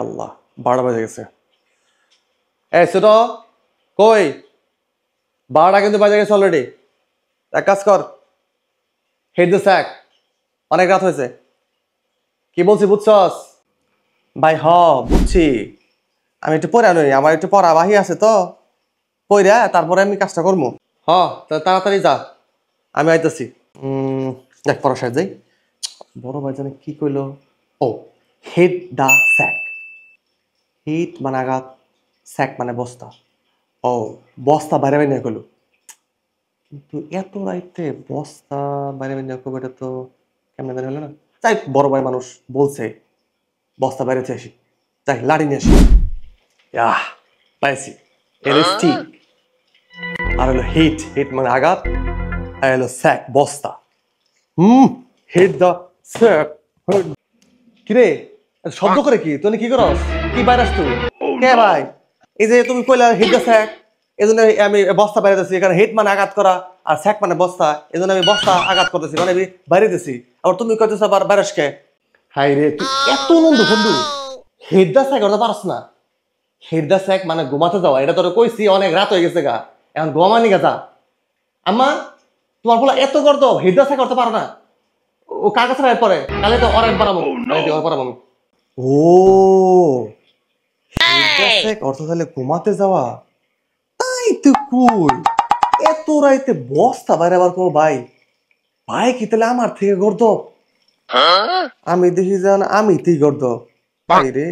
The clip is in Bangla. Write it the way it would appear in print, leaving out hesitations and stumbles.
আল্লাহ 12টা বেজে গেছে। এই ছোট কই, 12টা কিন্তু বেজে গেছে অলরেডি। এক কাজ কর, হিট দ্য স্যাক, অনেক রাত হয়েছে। কি বলছি বুঝছস? ভাই বুঝছি, আমি একটু পড়া নই, আমার একটু পড়া বাহি আছে তো, পড়া তারপরে আমি কাজটা করবো। তাড়াতাড়ি যা, আমি আইতেছি। দেখ পড়া শেষ যাই। বড় ভাই জানে কি কইলো? ও, হিট দ্য স্যাক। হিট মানে আঘাত, স্যাক মানে বস্তা। ও, বস্তা বাইরে বাইরে কইলো, কিন্তু এত রাইতে বস্তা বাইরে বাইরে কবে, এটা তো কেমন জানি হলো না। তাই বড় ভাই মানুষ বলছে বস্তা বাইরে আসি, তাই লাড়ি নিয়ে আসি। পাইছি, এলএসটি। আর হলো হিট, হিট মানে আঘাত, আর হলো স্যাক বস্তা। Hit the sack. কিরে শব্দ করে কি তুই, কি করস? কি ভাইরাস তুই? কে ভাই? এই যে তুমি কইলা হিট দ্য স্যাক, এই জন্য আমি বস্তা বাইরে দিচ্ছি। এখানে হিট মানে আঘাত করা আর স্যাক মানে বস্তা, এই জন্য আমি বস্তা আঘাত করতেছি, মানে আমি বাইরে দিছি। আবার তুমি কইতেছ আবার ভাইরাস কে? হাই রে, তুই এত নন্দ বন্ধু, হিট দ্য স্যাক ওটা পারস না? হিট দ্য স্যাক মানে ঘুমাতে যাওয়া, এটা তোর কইছি, অনেক রাত হয়ে গেছে গা, এখন ঘুমানি গা যা। আম্মা, তোমার বলা এত করতো, হিট দ্য স্যাক করতে পারো না? ও কার কাছে রাইট পরে, কালে তো অরেঞ্জ পারাবো, পারাবো। ও, অর্থ তাহলে ঘুমাতে যাওয়া, তাই তো কই এত রাইতে বস্তা বাইরে আবার কো ভাই? ভাই কি তাহলে আমার থেকে গর্দ? আমি দেখি যান আমি তুই গর্দ, ভাই রে।